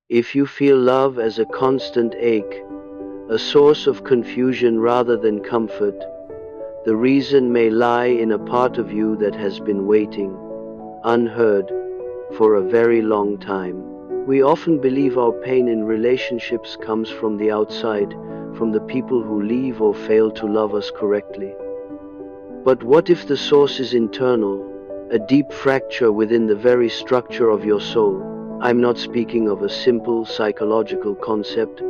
If you feel love as a constant ache, a source of confusion rather than comfort, the reason may lie in a part of you that has been waiting, unheard, for a very long time. We often believe our pain in relationships comes from the outside, from the people who leave or fail to love us correctly. But what if the source is internal, a deep fracture within the very structure of your soul? I'm not speaking of a simple psychological concept,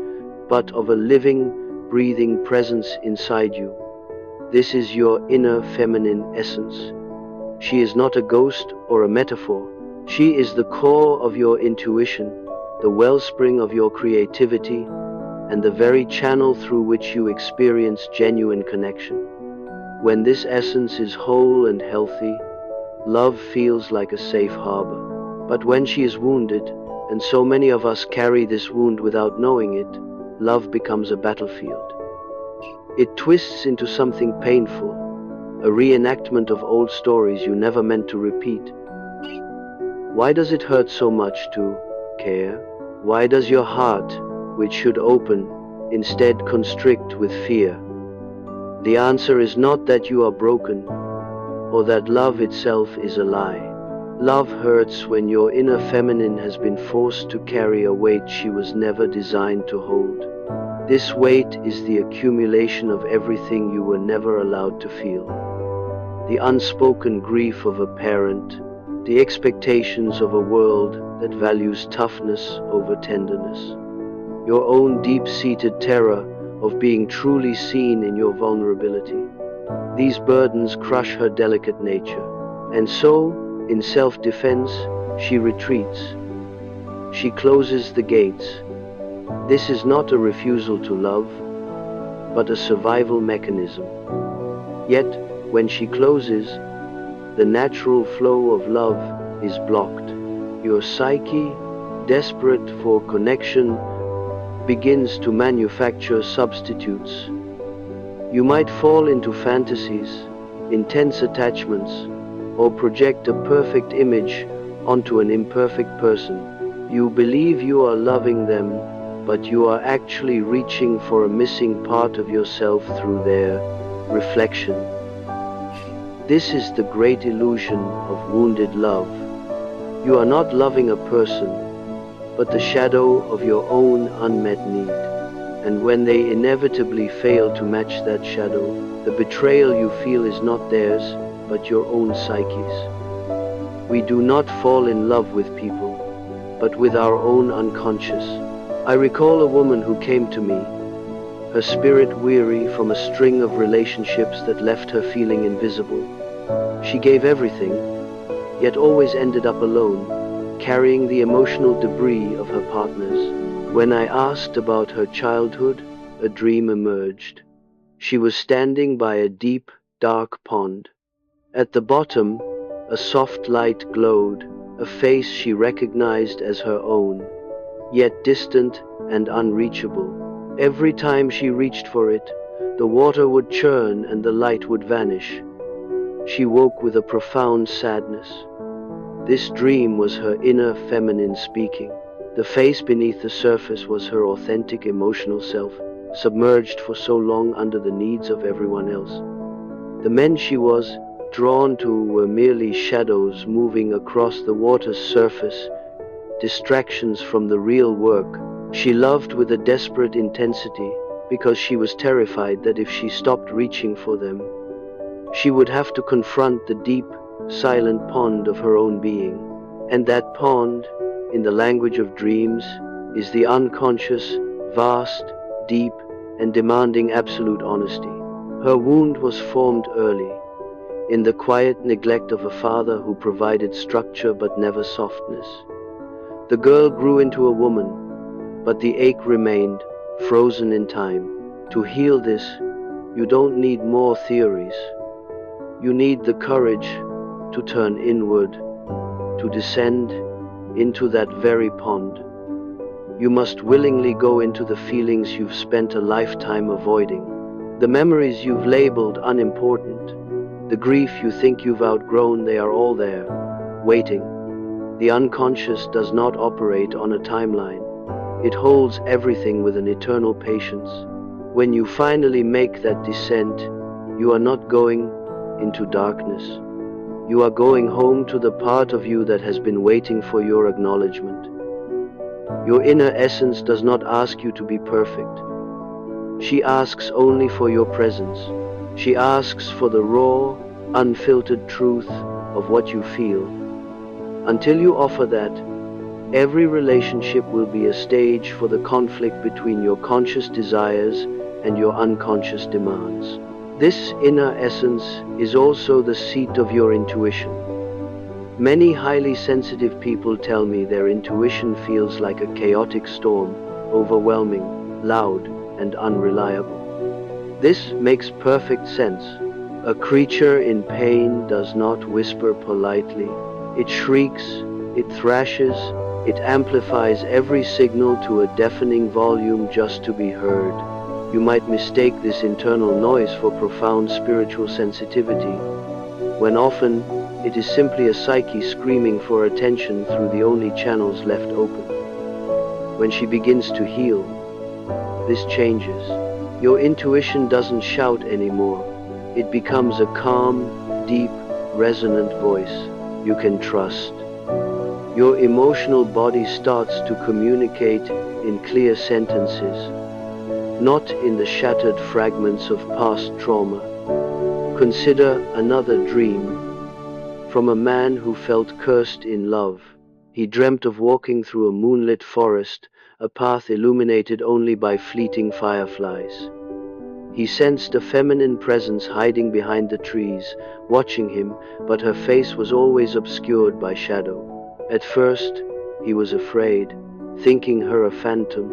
but of a living, breathing presence inside you. This is your inner feminine essence. She is not a ghost or a metaphor. She is the core of your intuition, the wellspring of your creativity, and the very channel through which you experience genuine connection. When this essence is whole and healthy, love feels like a safe harbor. But when she is wounded, and so many of us carry this wound without knowing it, love becomes a battlefield. It twists into something painful, a reenactment of old stories you never meant to repeat. Why does it hurt so much to care? Why does your heart, which should open, instead constrict with fear? The answer is not that you are broken, or that love itself is a lie. Love hurts when your inner feminine has been forced to carry a weight she was never designed to hold. This weight is the accumulation of everything you were never allowed to feel. The unspoken grief of a parent, the expectations of a world that values toughness over tenderness, your own deep-seated terror of being truly seen in your vulnerability. These burdens crush her delicate nature, and so, in self-defense, she retreats. She closes the gates. This is not a refusal to love, but a survival mechanism. Yet, when she closes, the natural flow of love is blocked. Your psyche, desperate for connection, begins to manufacture substitutes. You might fall into fantasies, intense attachments, or project a perfect image onto an imperfect person. You believe you are loving them, but you are actually reaching for a missing part of yourself through their reflection. This is the great illusion of wounded love. You are not loving a person, but the shadow of your own unmet need. And when they inevitably fail to match that shadow, the betrayal you feel is not theirs, but your own psyche's. We do not fall in love with people, but with our own unconscious. I recall a woman who came to me, her spirit weary from a string of relationships that left her feeling invisible. She gave everything, yet always ended up alone, carrying the emotional debris of her partners. When I asked about her childhood, a dream emerged. She was standing by a deep, dark pond. At the bottom, a soft light glowed, a face she recognized as her own, yet distant and unreachable. Every time she reached for it, the water would churn and the light would vanish. She woke with a profound sadness. This dream was her inner feminine speaking. The face beneath the surface was her authentic emotional self, submerged for so long under the needs of everyone else. The men she was drawn to were merely shadows moving across the water's surface, distractions from the real work. She loved with a desperate intensity because she was terrified that if she stopped reaching for them, she would have to confront the deep, silent pond of her own being. And that pond, in the language of dreams, is the unconscious, vast, deep, and demanding absolute honesty. Her wound was formed early, in the quiet neglect of a father who provided structure but never softness. The girl grew into a woman, but the ache remained, frozen in time. To heal this, you don't need more theories. You need the courage to turn inward, to descend into that very pond. You must willingly go into the feelings you've spent a lifetime avoiding, the memories you've labeled unimportant, the grief you think you've outgrown. They are all there, waiting. The unconscious does not operate on a timeline. It holds everything with an eternal patience. When you finally make that descent, you are not going into darkness. You are going home to the part of you that has been waiting for your acknowledgement. Your inner essence does not ask you to be perfect. She asks only for your presence. She asks for the raw, unfiltered truth of what you feel. Until you offer that, every relationship will be a stage for the conflict between your conscious desires and your unconscious demands. This inner essence is also the seat of your intuition. Many highly sensitive people tell me their intuition feels like a chaotic storm, overwhelming, loud, and unreliable. This makes perfect sense. A creature in pain does not whisper politely. It shrieks, it thrashes, it amplifies every signal to a deafening volume just to be heard. You might mistake this internal noise for profound spiritual sensitivity, when often it is simply a psyche screaming for attention through the only channels left open. When she begins to heal, this changes. Your intuition doesn't shout anymore. It becomes a calm, deep, resonant voice you can trust. Your emotional body starts to communicate in clear sentences, not in the shattered fragments of past trauma. Consider another dream from a man who felt cursed in love. He dreamt of walking through a moonlit forest, a path illuminated only by fleeting fireflies. He sensed a feminine presence hiding behind the trees, watching him, but her face was always obscured by shadow. At first, he was afraid, thinking her a phantom.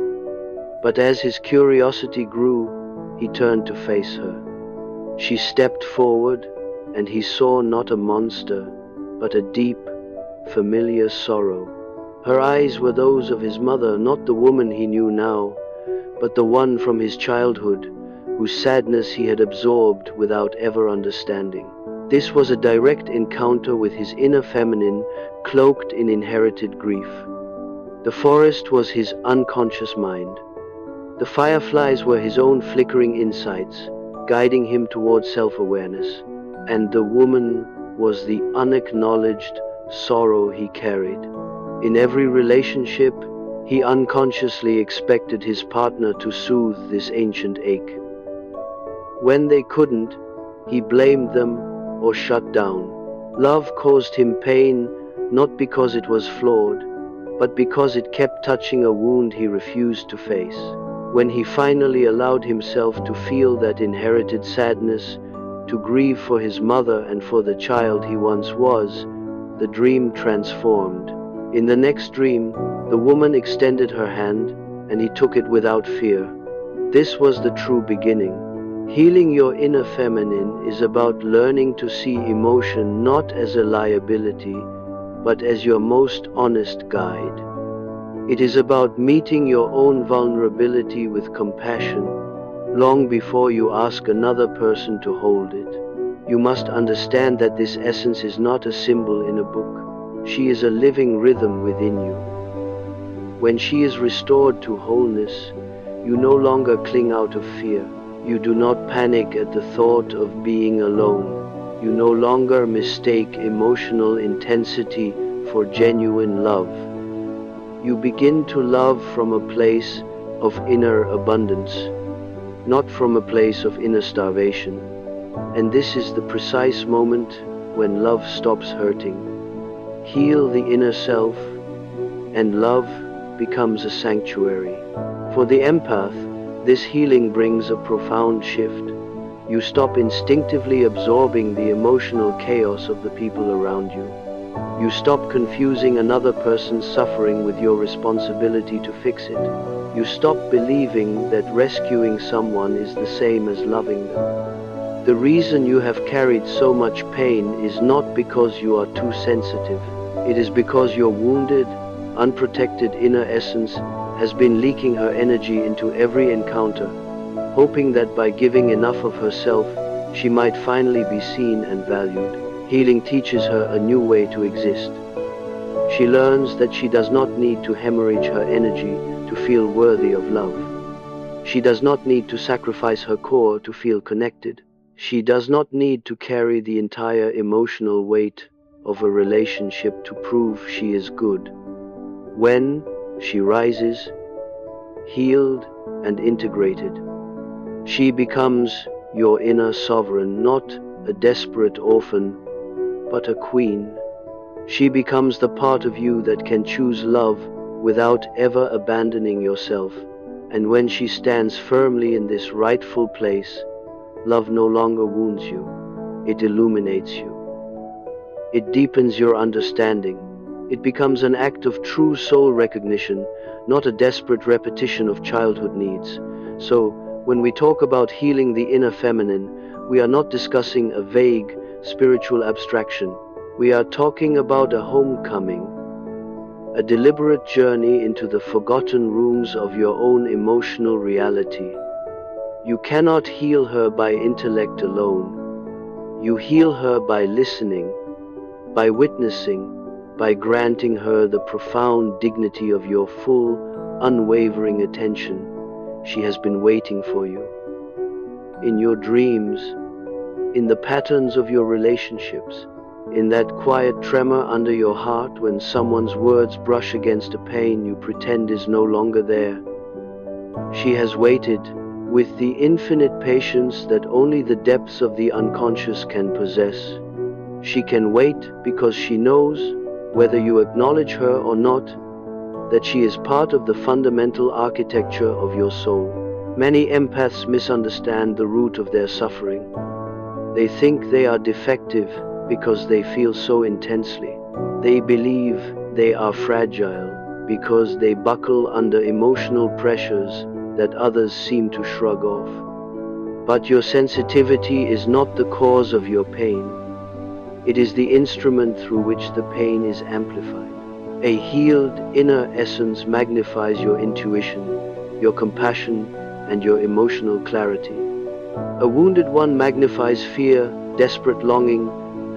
But as his curiosity grew, he turned to face her. She stepped forward, and he saw not a monster, but a deep, familiar sorrow. Her eyes were those of his mother, not the woman he knew now, but the one from his childhood, whose sadness he had absorbed without ever understanding. This was a direct encounter with his inner feminine, cloaked in inherited grief. The forest was his unconscious mind. The fireflies were his own flickering insights, guiding him toward self-awareness. And the woman was the unacknowledged sorrow he carried. In every relationship, he unconsciously expected his partner to soothe this ancient ache. When they couldn't, he blamed them or shut down. Love caused him pain, not because it was flawed, but because it kept touching a wound he refused to face. When he finally allowed himself to feel that inherited sadness, to grieve for his mother and for the child he once was, the dream transformed. In the next dream, the woman extended her hand, and he took it without fear. This was the true beginning. Healing your inner feminine is about learning to see emotion not as a liability, but as your most honest guide. It is about meeting your own vulnerability with compassion, long before you ask another person to hold it. You must understand that this essence is not a symbol in a book. She is a living rhythm within you. When she is restored to wholeness, you no longer cling out of fear. You do not panic at the thought of being alone. You no longer mistake emotional intensity for genuine love. You begin to love from a place of inner abundance, not from a place of inner starvation. And this is the precise moment when love stops hurting. Heal the inner self, and love becomes a sanctuary. For the empath, this healing brings a profound shift. You stop instinctively absorbing the emotional chaos of the people around you. You stop confusing another person's suffering with your responsibility to fix it. You stop believing that rescuing someone is the same as loving them. The reason you have carried so much pain is not because you are too sensitive. It is because your wounded, unprotected inner essence has been leaking her energy into every encounter, hoping that by giving enough of herself, she might finally be seen and valued. Healing teaches her a new way to exist. She learns that she does not need to hemorrhage her energy to feel worthy of love. She does not need to sacrifice her core to feel connected. She does not need to carry the entire emotional weight of a relationship to prove she is good. When she rises, healed and integrated, she becomes your inner sovereign, not a desperate orphan, but a queen. She becomes the part of you that can choose love without ever abandoning yourself. And when she stands firmly in this rightful place, love no longer wounds you, it illuminates you. It deepens your understanding. It becomes an act of true soul recognition, not a desperate repetition of childhood needs. So, when we talk about healing the inner feminine, we are not discussing a vague spiritual abstraction. We are talking about a homecoming, a deliberate journey into the forgotten rooms of your own emotional reality. You cannot heal her by intellect alone. You heal her by listening, by witnessing, by granting her the profound dignity of your full, unwavering attention. She has been waiting for you. In your dreams, in the patterns of your relationships, in that quiet tremor under your heart when someone's words brush against a pain you pretend is no longer there. She has waited with the infinite patience that only the depths of the unconscious can possess. She can wait because she knows, whether you acknowledge her or not, that she is part of the fundamental architecture of your soul. Many empaths misunderstand the root of their suffering. They think they are defective because they feel so intensely. They believe they are fragile because they buckle under emotional pressures that others seem to shrug off. But your sensitivity is not the cause of your pain. It is the instrument through which the pain is amplified. A healed inner essence magnifies your intuition, your compassion, and your emotional clarity. A wounded one magnifies fear, desperate longing,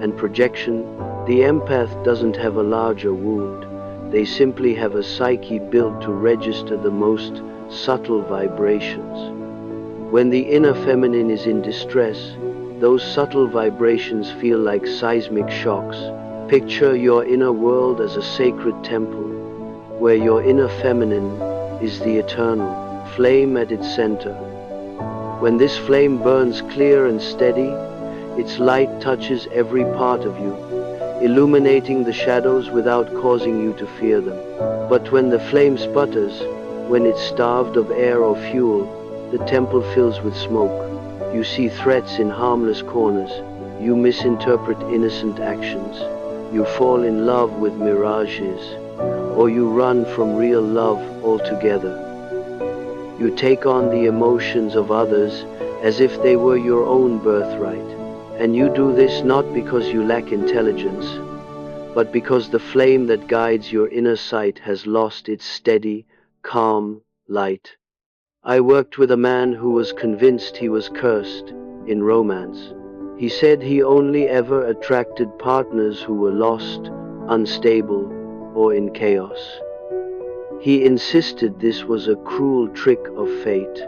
and projection. The empath doesn't have a larger wound. They simply have a psyche built to register the most subtle vibrations. When the inner feminine is in distress, those subtle vibrations feel like seismic shocks. Picture your inner world as a sacred temple, where your inner feminine is the eternal flame at its center. When this flame burns clear and steady, its light touches every part of you, illuminating the shadows without causing you to fear them. But when the flame sputters, when it's starved of air or fuel, the temple fills with smoke. You see threats in harmless corners. You misinterpret innocent actions. You fall in love with mirages, or you run from real love altogether. You take on the emotions of others as if they were your own birthright. And you do this not because you lack intelligence, but because the flame that guides your inner sight has lost its steady, calm light. I worked with a man who was convinced he was cursed in romance. He said he only ever attracted partners who were lost, unstable, or in chaos. He insisted this was a cruel trick of fate.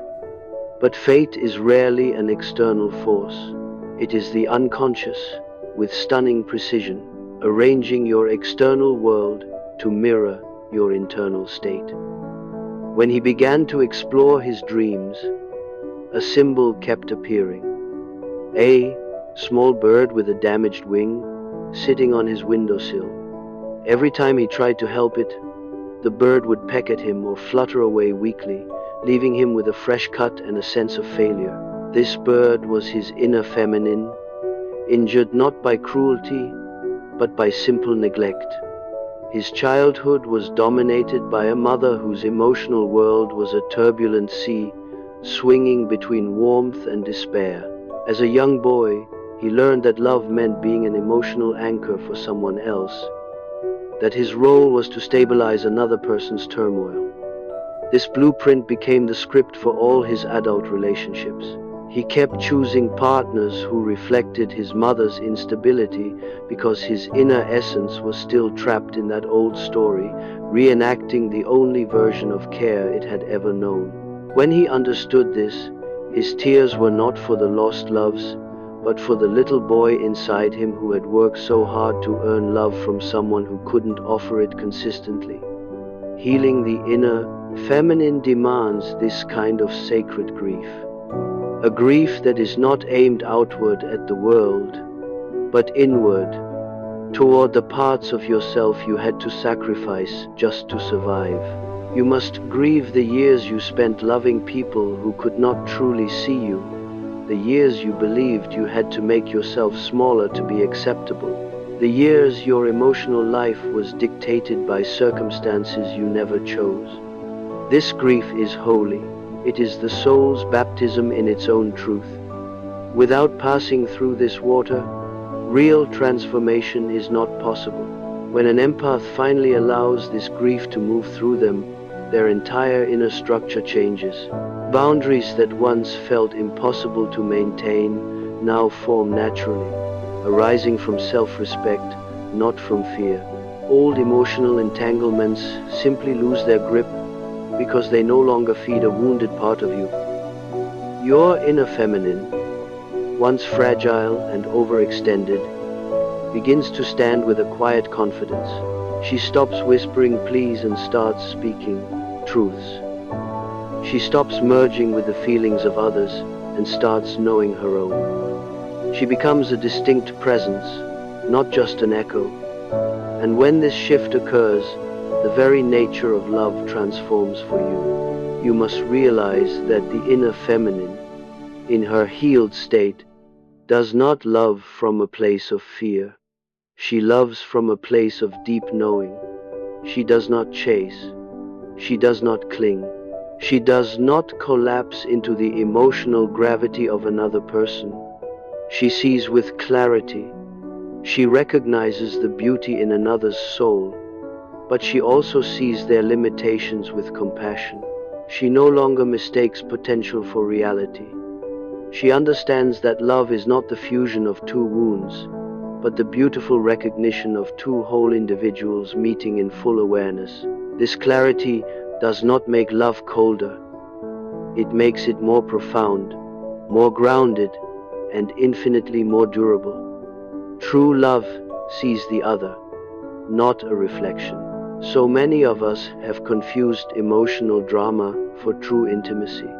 But fate is rarely an external force. It is the unconscious, with stunning precision, arranging your external world to mirror your internal state. When he began to explore his dreams, a symbol kept appearing. A small bird with a damaged wing, sitting on his windowsill. Every time he tried to help it, the bird would peck at him or flutter away weakly, leaving him with a fresh cut and a sense of failure. This bird was his inner feminine, injured not by cruelty, but by simple neglect. His childhood was dominated by a mother whose emotional world was a turbulent sea, swinging between warmth and despair. As a young boy, he learned that love meant being an emotional anchor for someone else, that his role was to stabilize another person's turmoil. This blueprint became the script for all his adult relationships. He kept choosing partners who reflected his mother's instability because his inner essence was still trapped in that old story, reenacting the only version of care it had ever known. When he understood this, his tears were not for the lost loves, but for the little boy inside him who had worked so hard to earn love from someone who couldn't offer it consistently. Healing the inner feminine demands this kind of sacred grief. A grief that is not aimed outward at the world, but inward, toward the parts of yourself you had to sacrifice just to survive. You must grieve the years you spent loving people who could not truly see you, the years you believed you had to make yourself smaller to be acceptable, the years your emotional life was dictated by circumstances you never chose. This grief is holy. It is the soul's baptism in its own truth. Without passing through this water, real transformation is not possible. When an empath finally allows this grief to move through them, their entire inner structure changes. Boundaries that once felt impossible to maintain now form naturally, arising from self-respect, not from fear. Old emotional entanglements simply lose their grip because they no longer feed a wounded part of you. Your inner feminine, once fragile and overextended, begins to stand with a quiet confidence. She stops whispering please and starts speaking truths. She stops merging with the feelings of others and starts knowing her own. She becomes a distinct presence, not just an echo. And when this shift occurs, the very nature of love transforms for you. You must realize that the inner feminine, in her healed state, does not love from a place of fear. She loves from a place of deep knowing. She does not chase. She does not cling. She does not collapse into the emotional gravity of another person. She sees with clarity. She recognizes the beauty in another's soul, but she also sees their limitations with compassion. She no longer mistakes potential for reality. She understands that love is not the fusion of two wounds, but the beautiful recognition of two whole individuals meeting in full awareness. This clarity does not make love colder. It makes it more profound, more grounded, and infinitely more durable. True love sees the other, not a reflection. So many of us have confused emotional drama for true intimacy.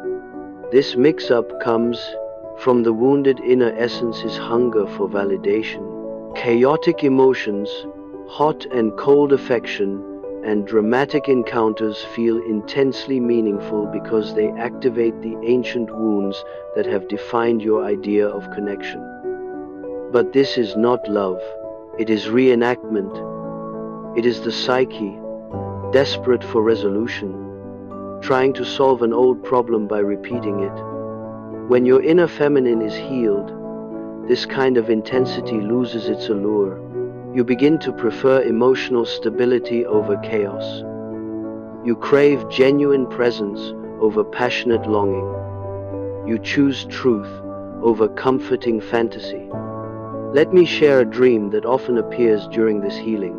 This mix-up comes from the wounded inner essence's hunger for validation. Chaotic emotions, hot and cold affection, and dramatic encounters feel intensely meaningful because they activate the ancient wounds that have defined your idea of connection. But this is not love. It is reenactment. It is the psyche, desperate for resolution, trying to solve an old problem by repeating it. When your inner feminine is healed, this kind of intensity loses its allure. You begin to prefer emotional stability over chaos. You crave genuine presence over passionate longing. You choose truth over comforting fantasy. Let me share a dream that often appears during this healing.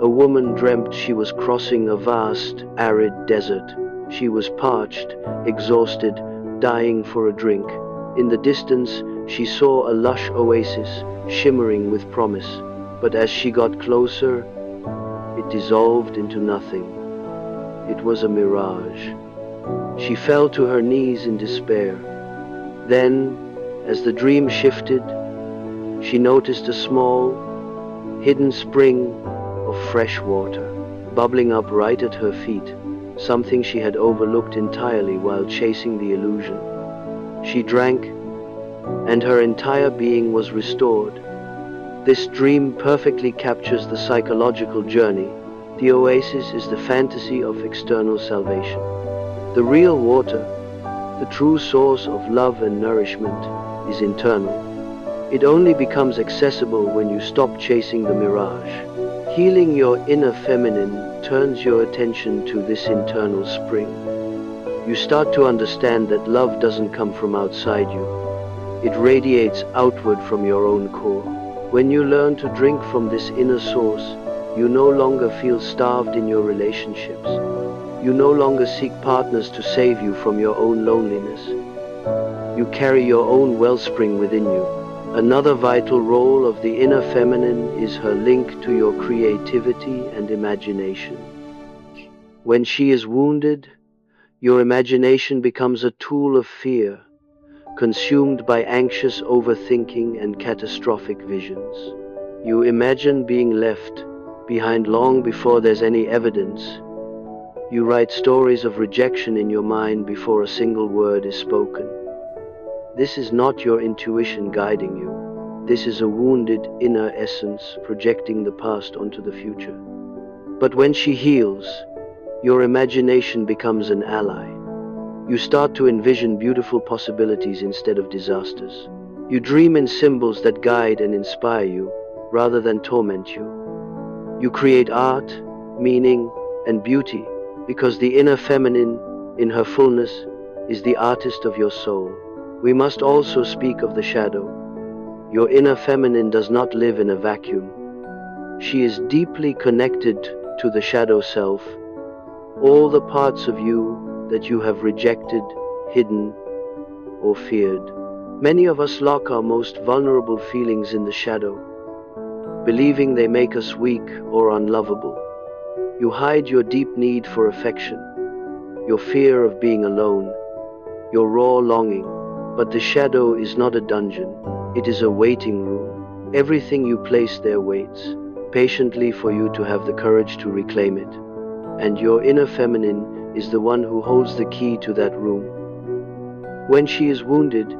A woman dreamt she was crossing a vast, arid desert. She was parched, exhausted, dying for a drink. In the distance, she saw a lush oasis, shimmering with promise. But as she got closer, it dissolved into nothing. It was a mirage. She fell to her knees in despair. Then, as the dream shifted, she noticed a small, hidden spring of fresh water, bubbling up right at her feet, something she had overlooked entirely while chasing the illusion. She drank, and her entire being was restored. This dream perfectly captures the psychological journey. The oasis is the fantasy of external salvation. The real water, the true source of love and nourishment, is internal. It only becomes accessible when you stop chasing the mirage. Healing your inner feminine turns your attention to this internal spring. You start to understand that love doesn't come from outside you. It radiates outward from your own core. When you learn to drink from this inner source, you no longer feel starved in your relationships. You no longer seek partners to save you from your own loneliness. You carry your own wellspring within you. Another vital role of the inner feminine is her link to your creativity and imagination. When she is wounded, your imagination becomes a tool of fear, consumed by anxious overthinking and catastrophic visions. You imagine being left behind long before there's any evidence. You write stories of rejection in your mind before a single word is spoken. This is not your intuition guiding you. This is a wounded inner essence projecting the past onto the future. But when she heals, your imagination becomes an ally. You start to envision beautiful possibilities instead of disasters. You dream in symbols that guide and inspire you, rather than torment you. You create art, meaning, and beauty, because the inner feminine, in her fullness, is the artist of your soul. We must also speak of the shadow. Your inner feminine does not live in a vacuum. She is deeply connected to the shadow self, all the parts of you that you have rejected, hidden, or feared. Many of us lock our most vulnerable feelings in the shadow, believing they make us weak or unlovable. You hide your deep need for affection, your fear of being alone, your raw longing. But the shadow is not a dungeon, it is a waiting room. Everything you place there waits, patiently for you to have the courage to reclaim it. And your inner feminine is the one who holds the key to that room. When she is wounded,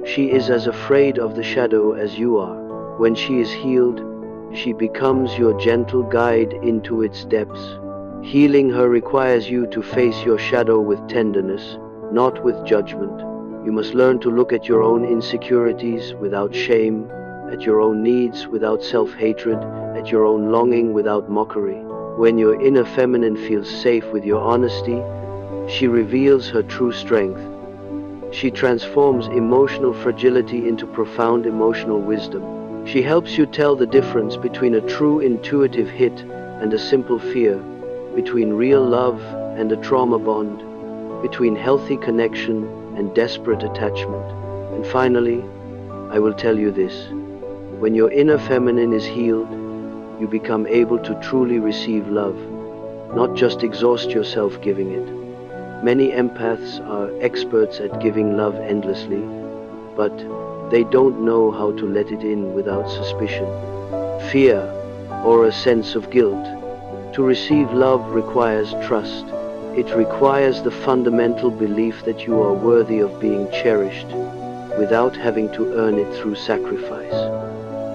she is as afraid of the shadow as you are. When she is healed, she becomes your gentle guide into its depths. Healing her requires you to face your shadow with tenderness, not with judgment. You must learn to look at your own insecurities without shame, at your own needs without self-hatred, at your own longing without mockery. When your inner feminine feels safe with your honesty, she reveals her true strength. She transforms emotional fragility into profound emotional wisdom. She helps you tell the difference between a true intuitive hit and a simple fear, between real love and a trauma bond, between healthy connection and desperate attachment. And finally, I will tell you this. When your inner feminine is healed, you become able to truly receive love, not just exhaust yourself giving it. Many empaths are experts at giving love endlessly, but they don't know how to let it in without suspicion, fear, or a sense of guilt. To receive love requires trust. It requires the fundamental belief that you are worthy of being cherished, without having to earn it through sacrifice.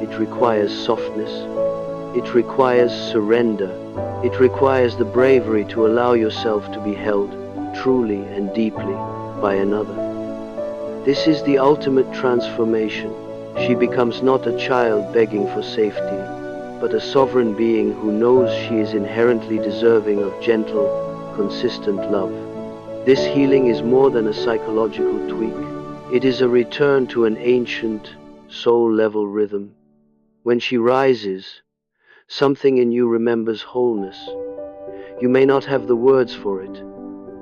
It requires softness. It requires surrender. It requires the bravery to allow yourself to be held truly and deeply by another. This is the ultimate transformation. She becomes not a child begging for safety, but a sovereign being who knows she is inherently deserving of gentle, consistent love. This healing is more than a psychological tweak. It is a return to an ancient, soul-level rhythm. When she rises, something in you remembers wholeness. You may not have the words for it,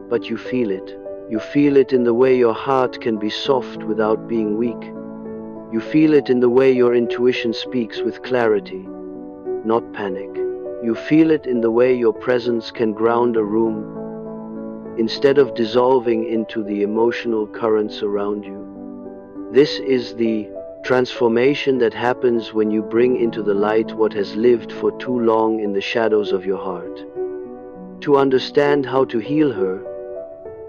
but you feel it. You feel it in the way your heart can be soft without being weak. You feel it in the way your intuition speaks with clarity, not panic. You feel it in the way your presence can ground a room instead of dissolving into the emotional currents around you. This is the transformation that happens when you bring into the light what has lived for too long in the shadows of your heart. To understand how to heal her,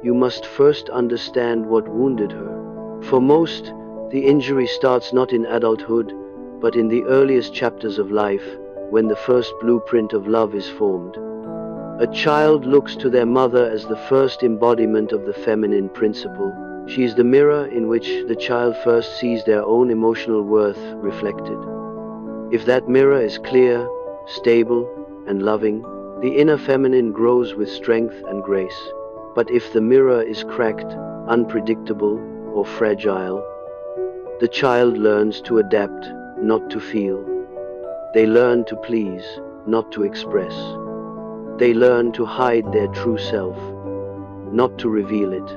you must first understand what wounded her. For most, the injury starts not in adulthood, but in the earliest chapters of life, when the first blueprint of love is formed. A child looks to their mother as the first embodiment of the feminine principle. She is the mirror in which the child first sees their own emotional worth reflected. If that mirror is clear, stable, and loving, the inner feminine grows with strength and grace. But if the mirror is cracked, unpredictable, or fragile, The child learns to adapt, not to feel. They learn to please, not to express. They learn to hide their true self, not to reveal it.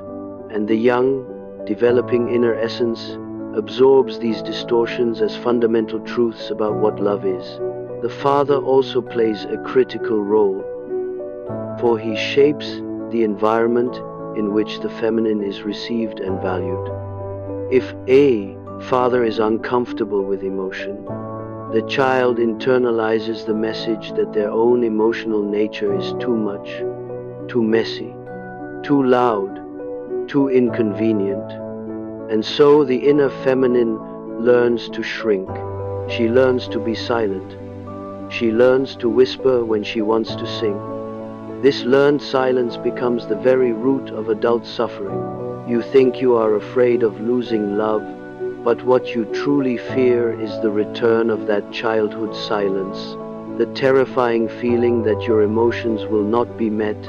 And the young, developing inner essence, absorbs these distortions as fundamental truths about what love is. The father also plays a critical role, for he shapes the environment in which the feminine is received and valued. If a father is uncomfortable with emotion, the child internalizes the message that their own emotional nature is too much, too messy, too loud, too inconvenient. And so the inner feminine learns to shrink. She learns to be silent. She learns to whisper when she wants to sing. This learned silence becomes the very root of adult suffering. You think you are afraid of losing love, but what you truly fear is the return of that childhood silence, the terrifying feeling that your emotions will not be met,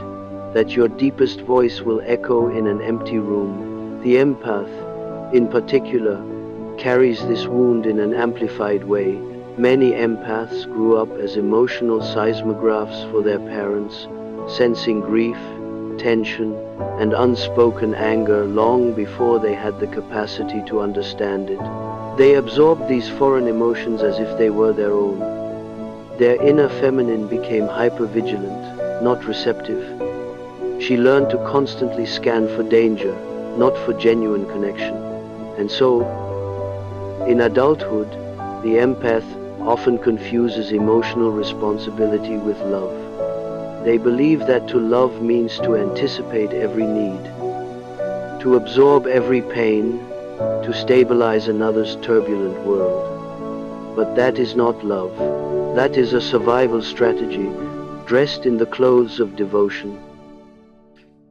that your deepest voice will echo in an empty room. The empath, in particular, carries this wound in an amplified way. Many empaths grew up as emotional seismographs for their parents, sensing grief, tension, and unspoken anger long before they had the capacity to understand it. They absorbed these foreign emotions as if they were their own. Their inner feminine became hypervigilant, not receptive. She learned to constantly scan for danger, not for genuine connection. And so, in adulthood, the empath often confuses emotional responsibility with love. They believe that to love means to anticipate every need, to absorb every pain, to stabilize another's turbulent world. But that is not love. That is a survival strategy, dressed in the clothes of devotion.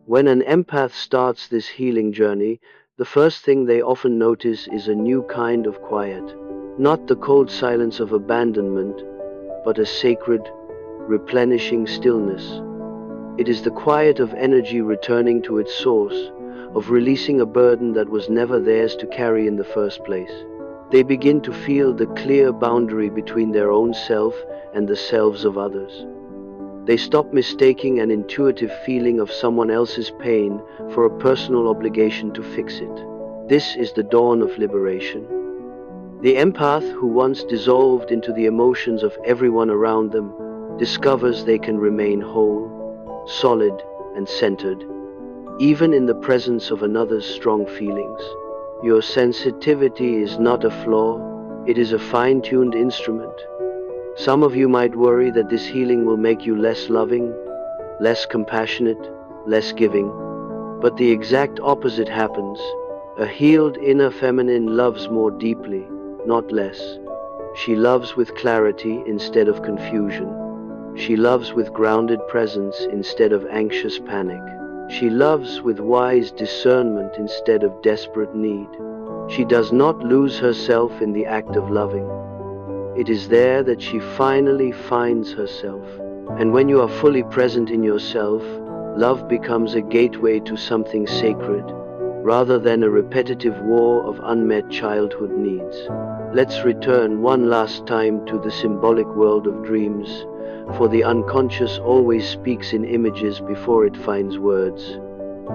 When an empath starts this healing journey, the first thing they often notice is a new kind of quiet. Not the cold silence of abandonment, but a sacred, replenishing stillness. It is the quiet of energy returning to its source, of releasing a burden that was never theirs to carry in the first place. They begin to feel the clear boundary between their own self and the selves of others. They stop mistaking an intuitive feeling of someone else's pain for a personal obligation to fix it. This is the dawn of liberation. The empath, who once dissolved into the emotions of everyone around them, discovers they can remain whole, solid, and centered, even in the presence of another's strong feelings. Your sensitivity is not a flaw, it is a fine-tuned instrument. Some of you might worry that this healing will make you less loving, less compassionate, less giving, but the exact opposite happens. A healed inner feminine loves more deeply, not less. She loves with clarity instead of confusion. She loves with grounded presence instead of anxious panic. She loves with wise discernment instead of desperate need. She does not lose herself in the act of loving. It is there that she finally finds herself. And when you are fully present in yourself, love becomes a gateway to something sacred, rather than a repetitive war of unmet childhood needs. Let's return one last time to the symbolic world of dreams, for the unconscious always speaks in images before it finds words.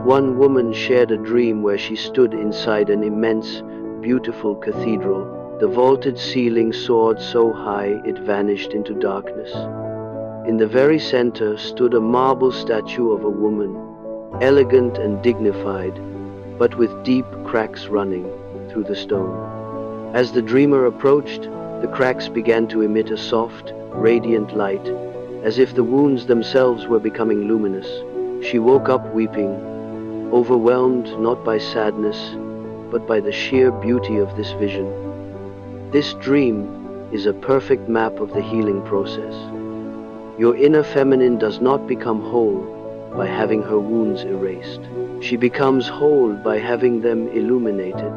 One woman shared a dream where she stood inside an immense, beautiful cathedral. The vaulted ceiling soared so high it vanished into darkness. In the very center stood a marble statue of a woman, elegant and dignified, but with deep cracks running through the stone. As the dreamer approached, the cracks began to emit a soft, radiant light, as if the wounds themselves were becoming luminous. She woke up weeping, overwhelmed not by sadness, but by the sheer beauty of this vision. This dream is a perfect map of the healing process. Your inner feminine does not become whole by having her wounds erased. She becomes whole by having them illuminated.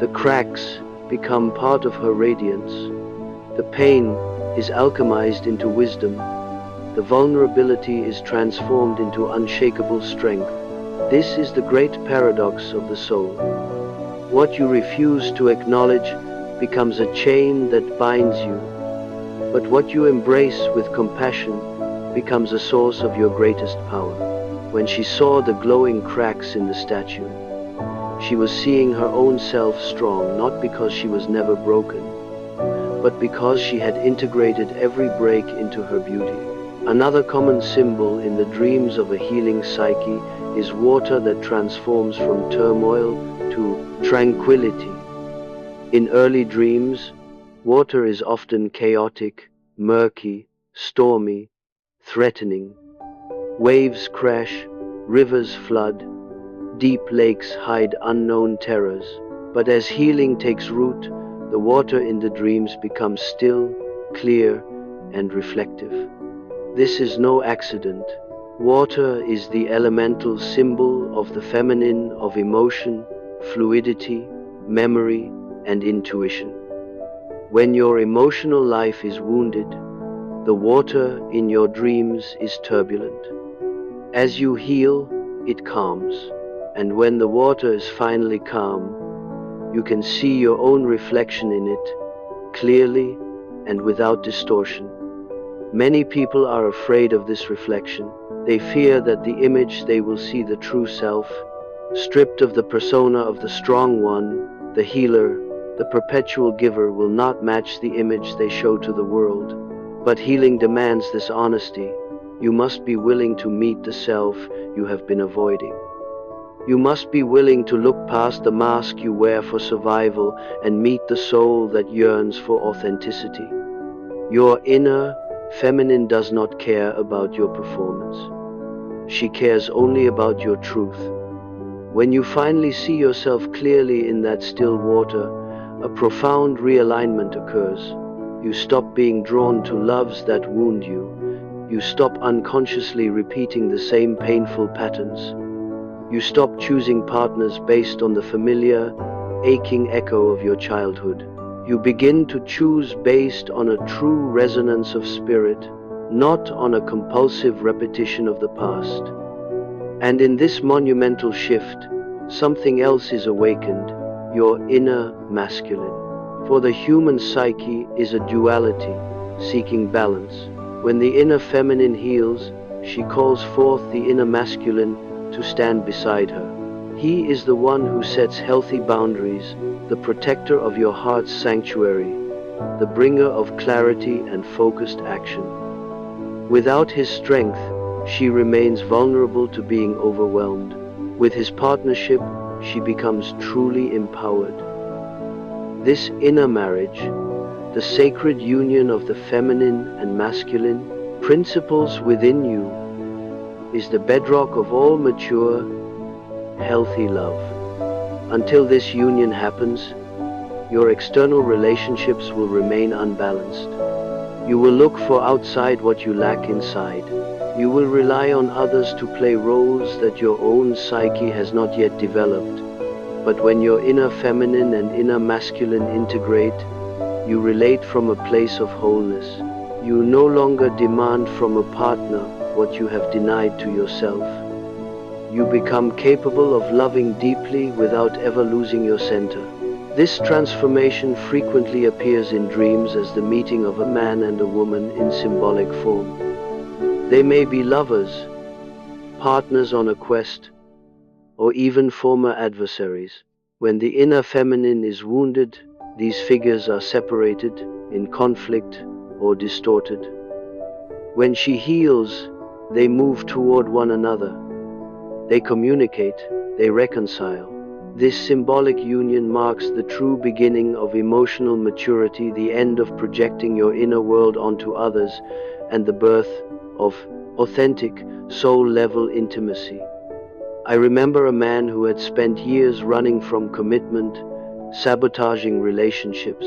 The cracks become part of her radiance. The pain is alchemized into wisdom. The vulnerability is transformed into unshakable strength. This is the great paradox of the soul. What you refuse to acknowledge becomes a chain that binds you, but what you embrace with compassion becomes a source of your greatest power. When she saw the glowing cracks in the statue, she was seeing her own self strong, not because she was never broken, but because she had integrated every break into her beauty. Another common symbol in the dreams of a healing psyche is water that transforms from turmoil to tranquility. In early dreams, water is often chaotic, murky, stormy, threatening. Waves crash, rivers flood, deep lakes hide unknown terrors. But as healing takes root, the water in the dreams becomes still, clear, and reflective. This is no accident. Water is the elemental symbol of the feminine, of emotion, fluidity, memory, and intuition. When your emotional life is wounded, the water in your dreams is turbulent. As you heal, it calms. And when the water is finally calm, you can see your own reflection in it, clearly and without distortion. Many people are afraid of this reflection. They fear that the image they will see, the true self, stripped of the persona of the strong one, the healer, the perpetual giver, will not match the image they show to the world. But healing demands this honesty. You must be willing to meet the self you have been avoiding. You must be willing to look past the mask you wear for survival and meet the soul that yearns for authenticity. Your inner feminine does not care about your performance. She cares only about your truth. When you finally see yourself clearly in that still water, a profound realignment occurs. You stop being drawn to loves that wound you. You stop unconsciously repeating the same painful patterns. You stop choosing partners based on the familiar, aching echo of your childhood. You begin to choose based on a true resonance of spirit, not on a compulsive repetition of the past. And in this monumental shift, something else is awakened, your inner masculine. For the human psyche is a duality, seeking balance. When the inner feminine heals, she calls forth the inner masculine to stand beside her. He is the one who sets healthy boundaries, the protector of your heart's sanctuary, the bringer of clarity and focused action. Without his strength, she remains vulnerable to being overwhelmed. With his partnership, she becomes truly empowered. This inner marriage, the sacred union of the feminine and masculine principles within you, is the bedrock of all mature, healthy love. Until this union happens, your external relationships will remain unbalanced. You will look for outside what you lack inside. You will rely on others to play roles that your own psyche has not yet developed. But when your inner feminine and inner masculine integrate, you relate from a place of wholeness. You no longer demand from a partner what you have denied to yourself. You become capable of loving deeply without ever losing your center. This transformation frequently appears in dreams as the meeting of a man and a woman in symbolic form. They may be lovers, partners on a quest, or even former adversaries. When the inner feminine is wounded, these figures are separated, in conflict, or distorted. When she heals, they move toward one another. They communicate, they reconcile. This symbolic union marks the true beginning of emotional maturity, the end of projecting your inner world onto others, and the birth of authentic, soul-level intimacy. I remember a man who had spent years running from commitment, sabotaging relationships,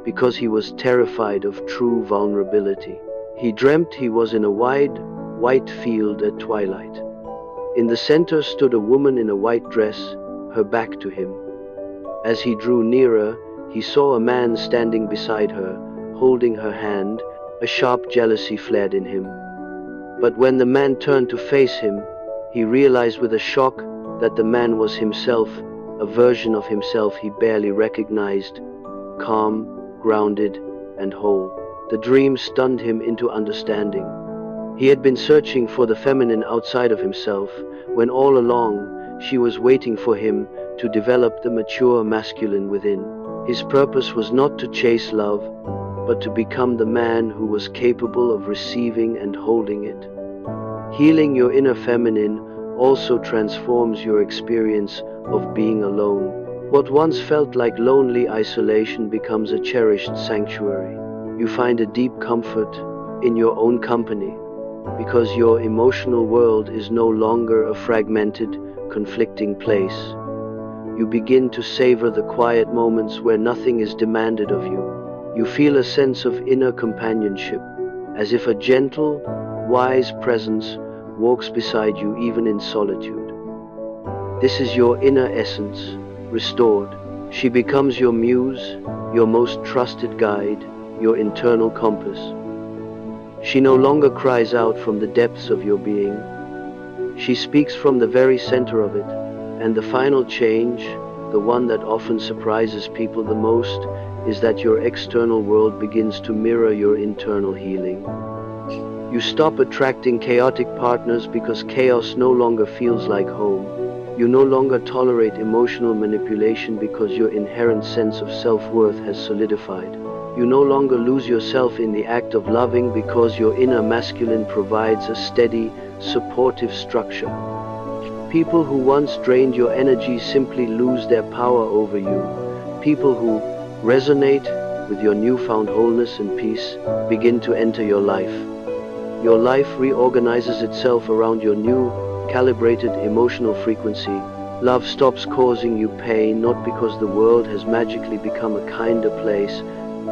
because he was terrified of true vulnerability. He dreamt he was in a wide, white field at twilight. In the center stood a woman in a white dress, her back to him. As he drew nearer, he saw a man standing beside her, holding her hand. A sharp jealousy flared in him. But when the man turned to face him, he realized with a shock that the man was himself, a version of himself he barely recognized, calm, grounded, and whole. The dream stunned him into understanding. He had been searching for the feminine outside of himself, when all along she was waiting for him to develop the mature masculine within. His purpose was not to chase love, but to become the man who was capable of receiving and holding it. Healing your inner feminine also transforms your experience of being alone. What once felt like lonely isolation becomes a cherished sanctuary. You find a deep comfort in your own company, because your emotional world is no longer a fragmented, conflicting place. You begin to savor the quiet moments where nothing is demanded of you. You feel a sense of inner companionship, as if a gentle, wise presence walks beside you even in solitude. This is your inner essence, restored. She becomes your muse, your most trusted guide, your internal compass. She no longer cries out from the depths of your being. She speaks from the very center of it. And the final change, the one that often surprises people the most, is that your external world begins to mirror your internal healing. You stop attracting chaotic partners because chaos no longer feels like home. You no longer tolerate emotional manipulation because your inherent sense of self-worth has solidified. You no longer lose yourself in the act of loving because your inner masculine provides a steady, supportive structure. People who once drained your energy simply lose their power over you. People who resonate with your newfound wholeness and peace begin to enter your life. Your life reorganizes itself around your new, calibrated emotional frequency. Love stops causing you pain, not because the world has magically become a kinder place,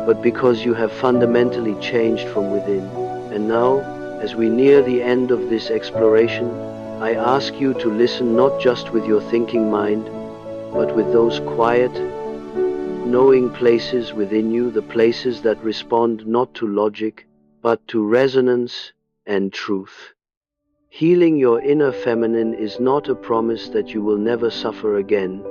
but because you have fundamentally changed from within. And now, as we near the end of this exploration, I ask you to listen not just with your thinking mind, but with those quiet, knowing places within you, the places that respond not to logic, but to resonance and truth. Healing your inner feminine is not a promise that you will never suffer again.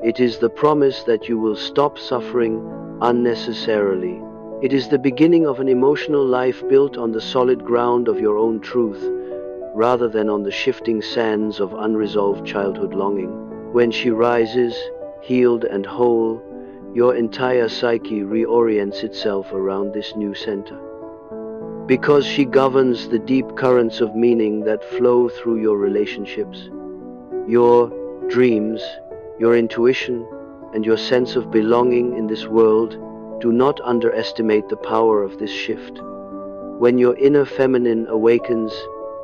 It is the promise that you will stop suffering unnecessarily. It is the beginning of an emotional life built on the solid ground of your own truth, rather than on the shifting sands of unresolved childhood longing. When she rises, healed and whole, your entire psyche reorients itself around this new center. Because she governs the deep currents of meaning that flow through your relationships, your dreams, your intuition, and your sense of belonging in this world. Do not underestimate the power of this shift. When your inner feminine awakens,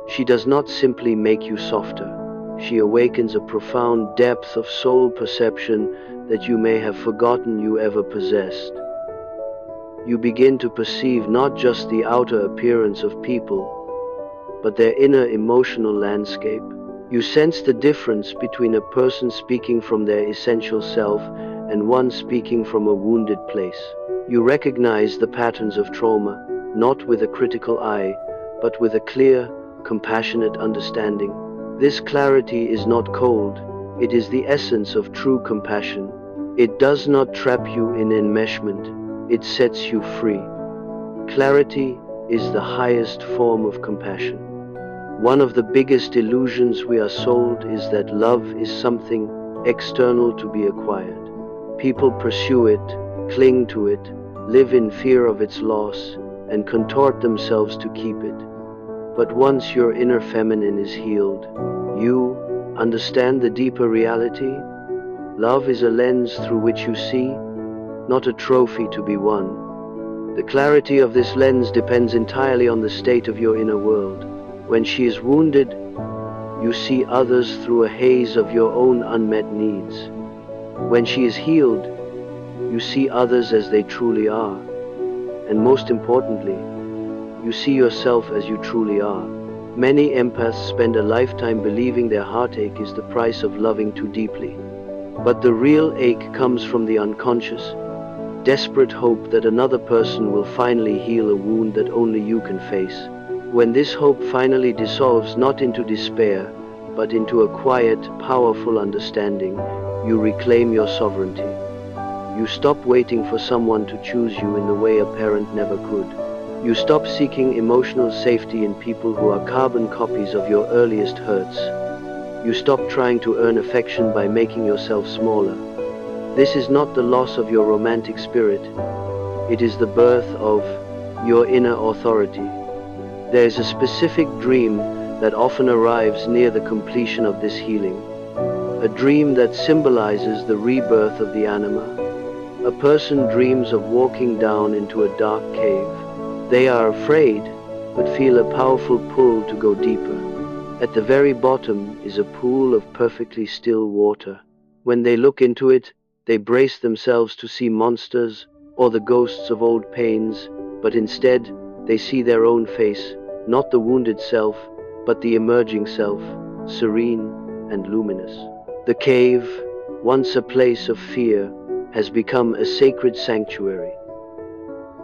she does not simply make you softer. She awakens a profound depth of soul perception that you may have forgotten you ever possessed. You begin to perceive not just the outer appearance of people, but their inner emotional landscape. You sense the difference between a person speaking from their essential self and one speaking from a wounded place. You recognize the patterns of trauma, not with a critical eye, but with a clear, compassionate understanding. This clarity is not cold, it is the essence of true compassion. It does not trap you in enmeshment, it sets you free. Clarity is the highest form of compassion. One of the biggest illusions we are sold is that love is something external to be acquired. People pursue it, cling to it, live in fear of its loss, and contort themselves to keep it. But once your inner feminine is healed, you understand the deeper reality. Love is a lens through which you see, not a trophy to be won. The clarity of this lens depends entirely on the state of your inner world. When she is wounded, you see others through a haze of your own unmet needs. When she is healed, you see others as they truly are. And most importantly, you see yourself as you truly are. Many empaths spend a lifetime believing their heartache is the price of loving too deeply. But the real ache comes from the unconscious, desperate hope that another person will finally heal a wound that only you can face. When this hope finally dissolves not into despair, but into a quiet, powerful understanding, you reclaim your sovereignty. You stop waiting for someone to choose you in the way a parent never could. You stop seeking emotional safety in people who are carbon copies of your earliest hurts. You stop trying to earn affection by making yourself smaller. This is not the loss of your romantic spirit. It is the birth of your inner authority. There is a specific dream that often arrives near the completion of this healing. A dream that symbolizes the rebirth of the anima. A person dreams of walking down into a dark cave. They are afraid, but feel a powerful pull to go deeper. At the very bottom is a pool of perfectly still water. When they look into it, they brace themselves to see monsters or the ghosts of old pains, but instead they see their own face, not the wounded self, but the emerging self, serene and luminous. The cave, once a place of fear, has become a sacred sanctuary.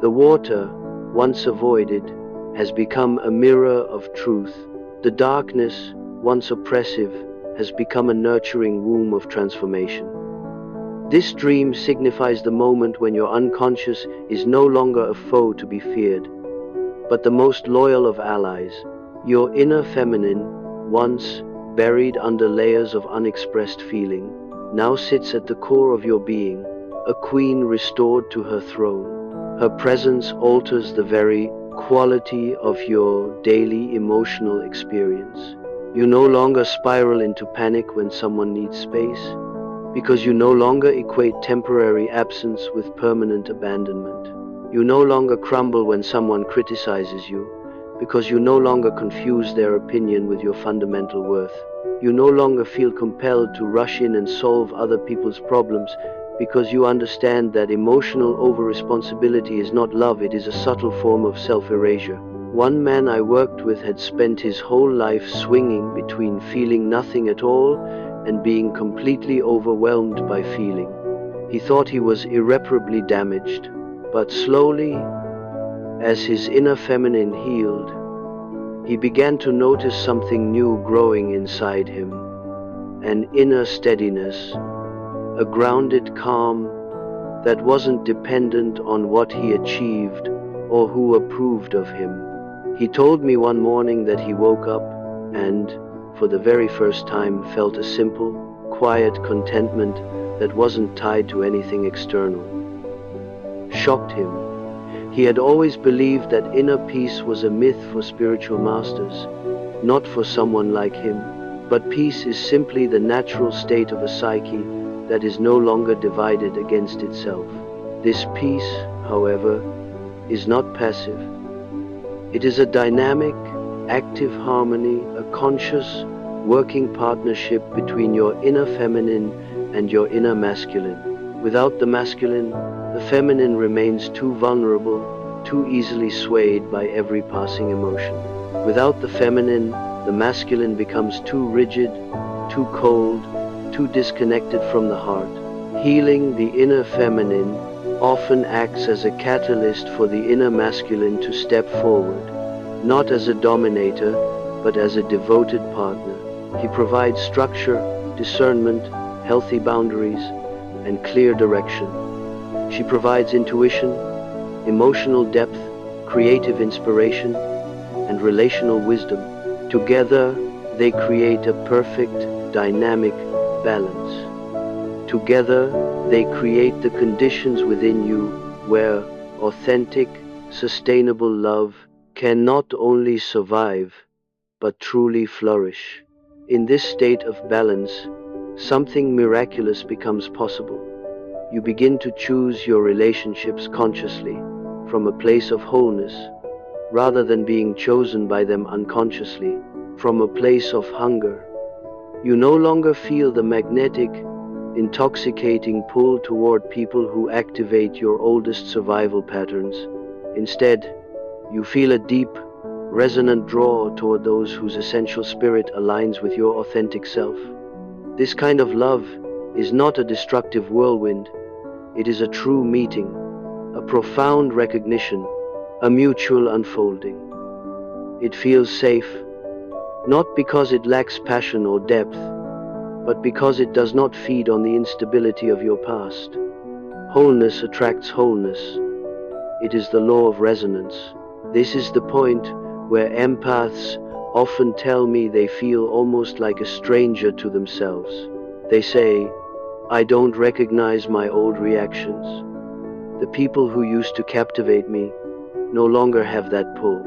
The water, once avoided, has become a mirror of truth. The darkness, once oppressive, has become a nurturing womb of transformation. This dream signifies the moment when your unconscious is no longer a foe to be feared, but the most loyal of allies. Your inner feminine, once buried under layers of unexpressed feeling, now sits at the core of your being, a queen restored to her throne. Her presence alters the very quality of your daily emotional experience. You no longer spiral into panic when someone needs space, because you no longer equate temporary absence with permanent abandonment. You no longer crumble when someone criticizes you, because you no longer confuse their opinion with your fundamental worth. You no longer feel compelled to rush in and solve other people's problems, because you understand that emotional over-responsibility is not love, it is a subtle form of self-erasure. One man I worked with had spent his whole life swinging between feeling nothing at all and being completely overwhelmed by feeling. He thought he was irreparably damaged, but slowly, as his inner feminine healed, he began to notice something new growing inside him, an inner steadiness, a grounded calm that wasn't dependent on what he achieved or who approved of him. He told me one morning that he woke up and, for the very first time, felt a simple, quiet contentment that wasn't tied to anything external. Shocked him. He had always believed that inner peace was a myth for spiritual masters, not for someone like him. But peace is simply the natural state of a psyche that is no longer divided against itself. This peace, however, is not passive. It is a dynamic, active harmony, a conscious, working partnership between your inner feminine and your inner masculine. Without the masculine, the feminine remains too vulnerable, too easily swayed by every passing emotion. Without the feminine, the masculine becomes too rigid, too cold, too disconnected from the heart. Healing the inner feminine often acts as a catalyst for the inner masculine to step forward, not as a dominator, but as a devoted partner. He provides structure, discernment, healthy boundaries, and clear direction. She provides intuition, emotional depth, creative inspiration, and relational wisdom. Together, they create a perfect, dynamic balance. Together, they create the conditions within you where authentic, sustainable love can not only survive, but truly flourish. In this state of balance, something miraculous becomes possible. You begin to choose your relationships consciously, from a place of wholeness, rather than being chosen by them unconsciously, from a place of hunger. You no longer feel the magnetic, intoxicating pull toward people who activate your oldest survival patterns. Instead, you feel a deep, resonant draw toward those whose essential spirit aligns with your authentic self. This kind of love is not a destructive whirlwind. It is a true meeting, a profound recognition, a mutual unfolding. It feels safe, not because it lacks passion or depth, but because it does not feed on the instability of your past. Wholeness attracts wholeness. It is the law of resonance. This is the point where empaths often tell me they feel almost like a stranger to themselves. They say, "I don't recognize my old reactions. The people who used to captivate me no longer have that pull."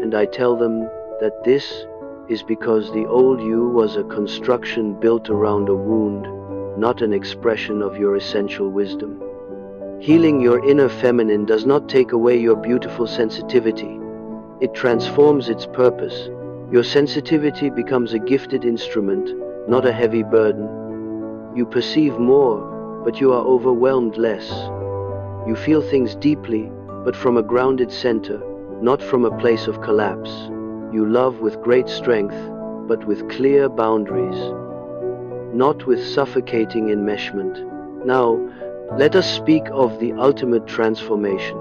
And I tell them that this is because the old you was a construction built around a wound, not an expression of your essential wisdom. Healing your inner feminine does not take away your beautiful sensitivity. It transforms its purpose. Your sensitivity becomes a gifted instrument, not a heavy burden. You perceive more, but you are overwhelmed less. You feel things deeply, but from a grounded center, not from a place of collapse. You love with great strength, but with clear boundaries, not with suffocating enmeshment. Now, let us speak of the ultimate transformation,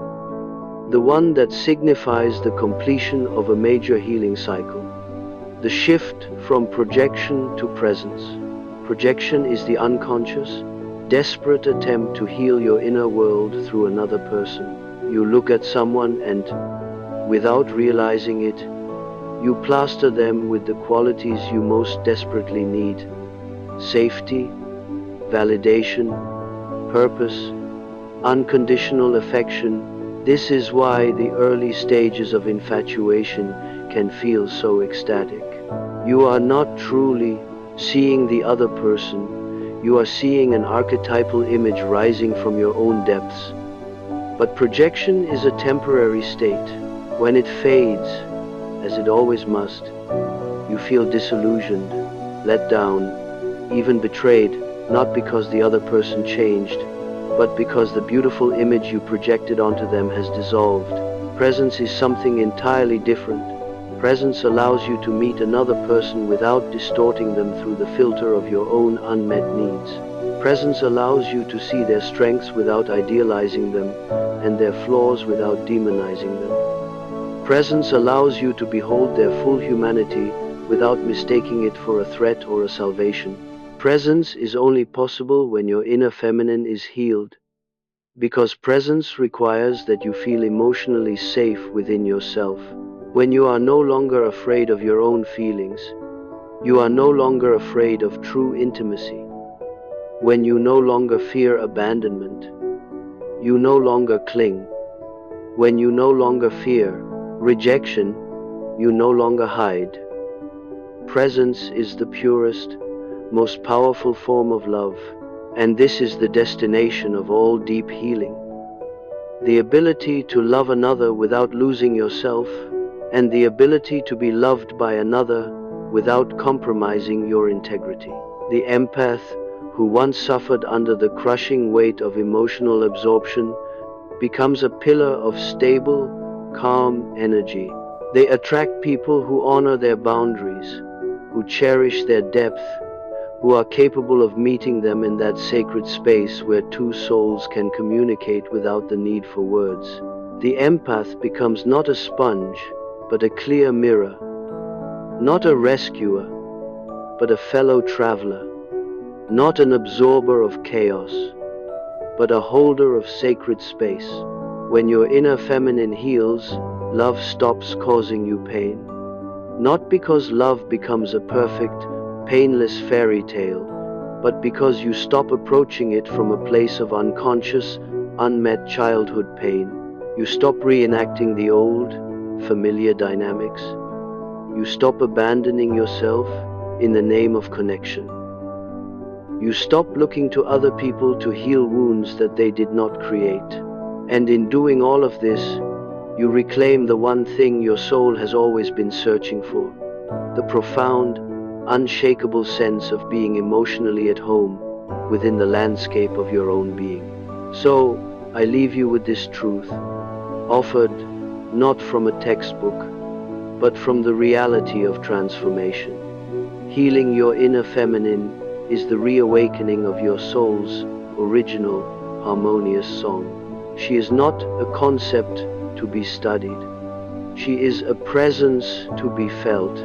the one that signifies the completion of a major healing cycle, the shift from projection to presence. Projection is the unconscious, desperate attempt to heal your inner world through another person. You look at someone and, without realizing it, you plaster them with the qualities you most desperately need: safety, validation, purpose, unconditional affection. This is why the early stages of infatuation can feel so ecstatic. You are not truly seeing the other person. You are seeing an archetypal image rising from your own depths. But projection is a temporary state. When it fades, as it always must, you feel disillusioned, let down, even betrayed, not because the other person changed, but because the beautiful image you projected onto them has dissolved. Presence is something entirely different. Presence allows you to meet another person without distorting them through the filter of your own unmet needs. Presence allows you to see their strengths without idealizing them, and their flaws without demonizing them. Presence allows you to behold their full humanity without mistaking it for a threat or a salvation. Presence is only possible when your inner feminine is healed, because presence requires that you feel emotionally safe within yourself. When you are no longer afraid of your own feelings, you are no longer afraid of true intimacy. When you no longer fear abandonment, you no longer cling. When you no longer fear rejection, you no longer hide. Presence is the purest, most powerful form of love, and this is the destination of all deep healing. The ability to love another without losing yourself, and the ability to be loved by another without compromising your integrity. The empath, who once suffered under the crushing weight of emotional absorption, becomes a pillar of stable, calm energy. They attract people who honor their boundaries, who cherish their depth, who are capable of meeting them in that sacred space where two souls can communicate without the need for words. The empath becomes not a sponge, but a clear mirror, not a rescuer, but a fellow traveler, not an absorber of chaos, but a holder of sacred space. When your inner feminine heals, love stops causing you pain. Not because love becomes a perfect, painless fairy tale, but because you stop approaching it from a place of unconscious, unmet childhood pain. You stop reenacting the old, familiar dynamics. You stop abandoning yourself in the name of connection. You stop looking to other people to heal wounds that they did not create. And in doing all of this, you reclaim the one thing your soul has always been searching for: the profound, unshakable sense of being emotionally at home within the landscape of your own being. So, I leave you with this truth, offered not from a textbook, but from the reality of transformation. Healing your inner feminine is the reawakening of your soul's original, harmonious song. She is not a concept to be studied. She is a presence to be felt,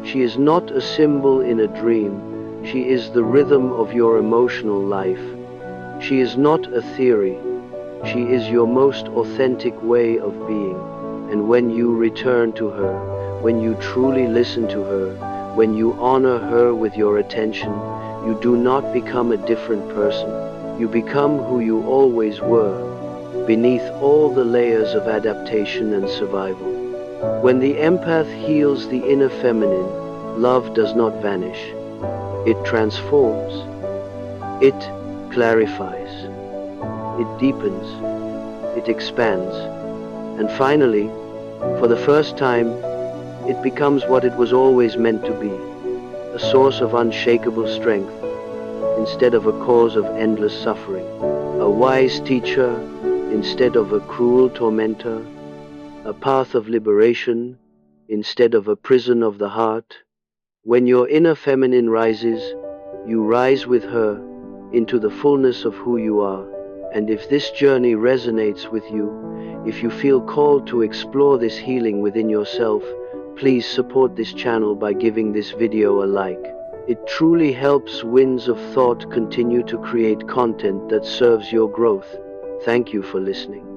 She is not a symbol in a dream. She is the rhythm of your emotional life. She is not a theory. She is your most authentic way of being. And when you return to her, when you truly listen to her, when you honor her with your attention, you do not become a different person. You become who you always were, beneath all the layers of adaptation and survival. When the empath heals the inner feminine, love does not vanish. It transforms. It clarifies. It deepens. It expands. And finally, for the first time, it becomes what it was always meant to be, a source of unshakable strength, instead of a cause of endless suffering, a wise teacher instead of a cruel tormentor, a path of liberation instead of a prison of the heart. When your inner feminine rises, you rise with her into the fullness of who you are. And if this journey resonates with you, if you feel called to explore this healing within yourself, please support this channel by giving this video a like. It truly helps Winds of Thought continue to create content that serves your growth. Thank you for listening.